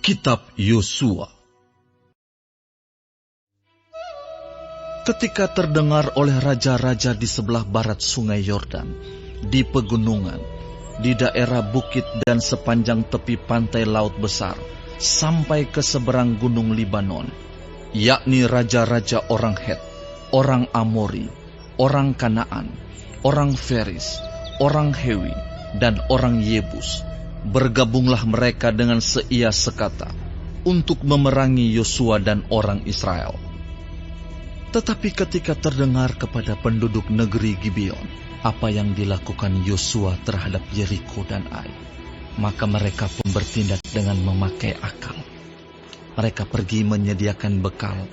Kitab Yosua. Ketika terdengar oleh raja-raja di sebelah barat sungai Yordan, di pegunungan, di daerah bukit dan sepanjang tepi pantai Laut Besar, sampai ke seberang gunung Libanon, yakni raja-raja orang Het, orang Amori, orang Kanaan, orang Feris, orang Hewi, dan orang Yebus, bergabunglah mereka dengan seia sekata untuk memerangi Yosua dan orang Israel. Tetapi ketika terdengar kepada penduduk negeri Gibeon apa yang dilakukan Yosua terhadap Yeriko dan Ai, maka mereka pun bertindak dengan memakai akal. Mereka pergi menyediakan bekal,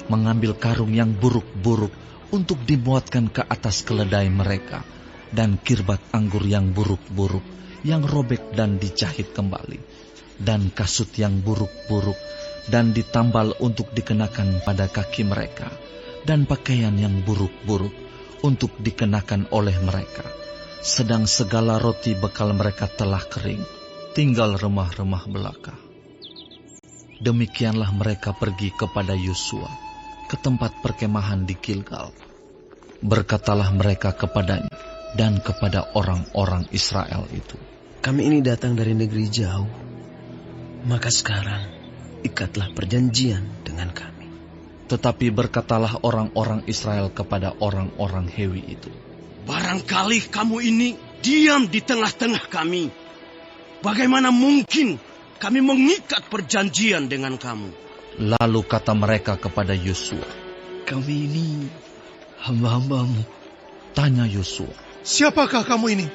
mengambil karung yang buruk-buruk untuk dimuatkan ke atas keledai mereka, dan kirbat anggur yang buruk-buruk yang robek dan dijahit kembali, dan kasut yang buruk-buruk dan ditambal untuk dikenakan pada kaki mereka, dan pakaian yang buruk-buruk untuk dikenakan oleh mereka. Sedang segala roti bekal mereka telah kering, tinggal remah-remah belaka. Demikianlah mereka pergi kepada Yosua ke tempat perkemahan di Gilgal. Berkatalah mereka kepadanya dan kepada orang-orang Israel itu, "Kami ini datang dari negeri jauh, maka sekarang ikatlah perjanjian dengan kami." Tetapi berkatalah orang-orang Israel kepada orang-orang Hewi itu, "Barangkali kamu ini diam di tengah-tengah kami. Bagaimana mungkin kami mengikat perjanjian dengan kamu?" Lalu kata mereka kepada Yosua, "Kami ini hamba-hambamu." Tanya Yosua, "Siapakah kamu ini?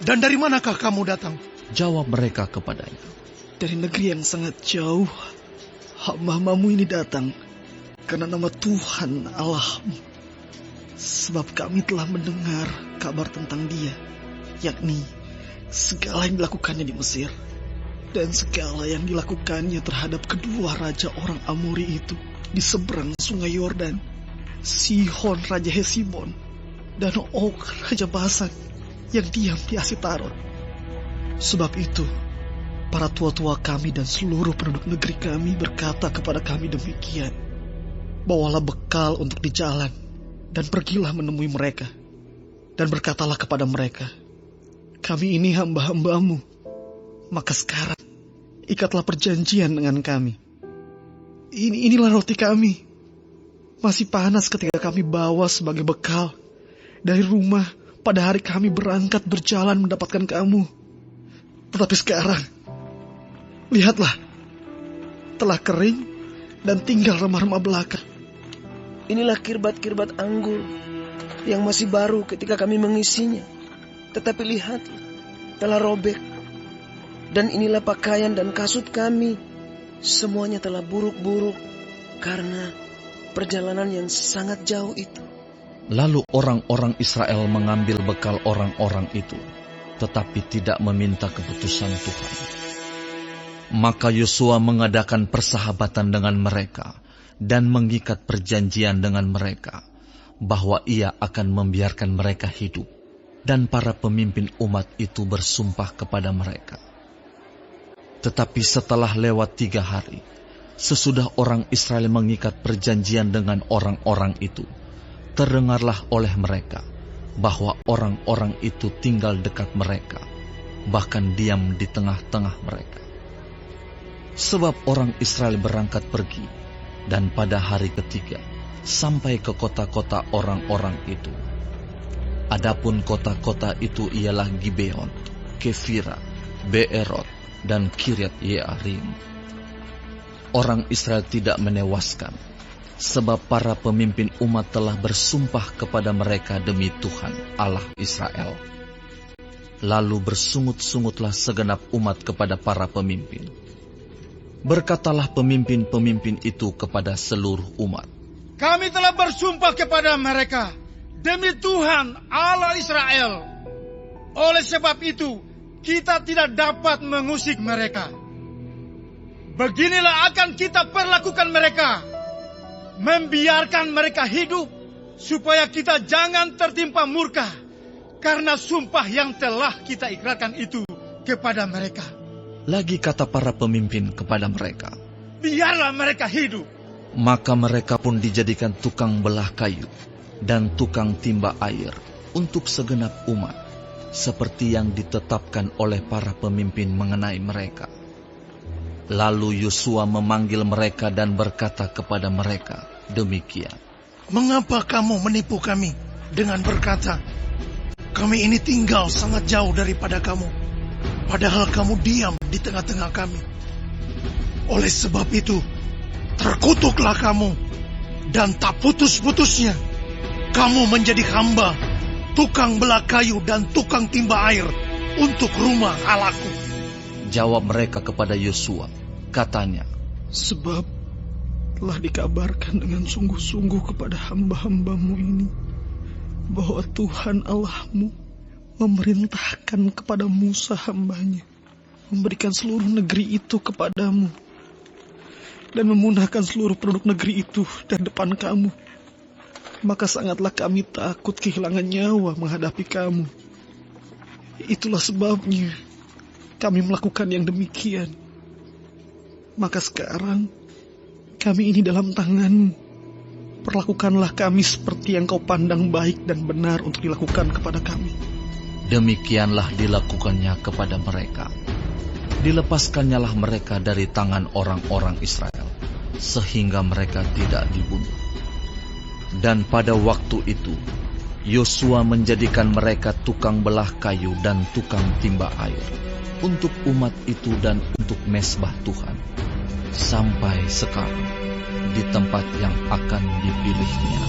Dan dari manakah kamu datang?" Jawab mereka kepadanya, "Dari negeri yang sangat jauh, hamba-hambamu ini datang karena nama Tuhan Allahmu. Sebab kami telah mendengar kabar tentang Dia, yakni segala yang dilakukannya di Mesir, dan segala yang dilakukannya terhadap kedua raja orang Amori itu di seberang sungai Yordan, Sihon raja Hesibon, dan Og raja Basan yang diam di Asitarot. Sebab itu, para tua-tua kami dan seluruh penduduk negeri kami berkata kepada kami demikian, bawalah bekal untuk di jalan, dan pergilah menemui mereka. Dan berkatalah kepada mereka, kami ini hamba-hambamu, maka sekarang ikatlah perjanjian dengan kami. Inilah roti kami, masih panas ketika kami bawa sebagai bekal dari rumah pada hari kami berangkat berjalan mendapatkan kamu. Tetapi sekarang, lihatlah, telah kering dan tinggal remah-remah belaka. Inilah kirbat-kirbat anggur yang masih baru ketika kami mengisinya. Tetapi lihat, telah robek. Dan inilah pakaian dan kasut kami, semuanya telah buruk-buruk karena perjalanan yang sangat jauh itu." Lalu orang-orang Israel mengambil bekal orang-orang itu, tetapi tidak meminta keputusan Tuhan. Maka Yosua mengadakan persahabatan dengan mereka dan mengikat perjanjian dengan mereka, bahwa ia akan membiarkan mereka hidup, dan para pemimpin umat itu bersumpah kepada mereka. Tetapi setelah lewat 3 hari, sesudah orang Israel mengikat perjanjian dengan orang-orang itu, terdengarlah oleh mereka bahwa orang-orang itu tinggal dekat mereka, bahkan diam di tengah-tengah mereka. Sebab orang Israel berangkat pergi, dan pada hari ketiga sampai ke kota-kota orang-orang itu. Adapun kota-kota itu ialah Gibeon, Kefira, Beerot, dan Kiryat Yearim. Orang Israel tidak menewaskan, sebab para pemimpin umat telah bersumpah kepada mereka demi Tuhan Allah Israel. Lalu bersungut-sungutlah segenap umat kepada para pemimpin. Berkatalah pemimpin-pemimpin itu kepada seluruh umat, "Kami telah bersumpah kepada mereka demi Tuhan Allah Israel. Oleh sebab itu, kita tidak dapat mengusik mereka. Beginilah akan kita perlakukan mereka, membiarkan mereka hidup, supaya kita jangan tertimpa murka karena sumpah yang telah kita ikrarkan itu kepada mereka. Lagi kata para pemimpin kepada mereka, biarlah mereka hidup. maka mereka pun dijadikan tukang belah kayu dan tukang timba air untuk segenap umat, seperti yang ditetapkan oleh para pemimpin mengenai mereka. Lalu Yosua memanggil mereka dan berkata kepada mereka demikian, Mengapa kamu menipu kami dengan berkata, kami ini tinggal sangat jauh daripada kamu, padahal kamu diam di tengah-tengah kami. Oleh sebab itu, terkutuklah kamu, dan tak putus-putusnya kamu menjadi hamba, tukang belah kayu dan tukang timba air untuk rumah Allahku. Jawab mereka kepada Yosua, katanya, Sebab telah dikabarkan dengan sungguh-sungguh kepada hamba-hambamu ini, bahwa Tuhan Allahmu memerintahkan kepada Musa hambanya, memberikan seluruh negeri itu kepadamu, dan memunahkan seluruh penduduk negeri itu dari depan kamu. Maka sangatlah kami takut kehilangan nyawa menghadapi kamu. Itulah sebabnya kami melakukan yang demikian. Maka sekarang kami ini dalam tanganmu. Perlakukanlah kami seperti yang kau pandang baik dan benar untuk dilakukan kepada kami. demikianlah dilakukannya kepada mereka. Dilepaskannyalah mereka dari tangan orang-orang Israel, sehingga mereka tidak dibunuh. Dan pada waktu itu, Yosua menjadikan mereka tukang belah kayu dan tukang timba air, untuk umat itu dan untuk mezbah Tuhan, sampai sekarang di tempat yang akan dipilihnya.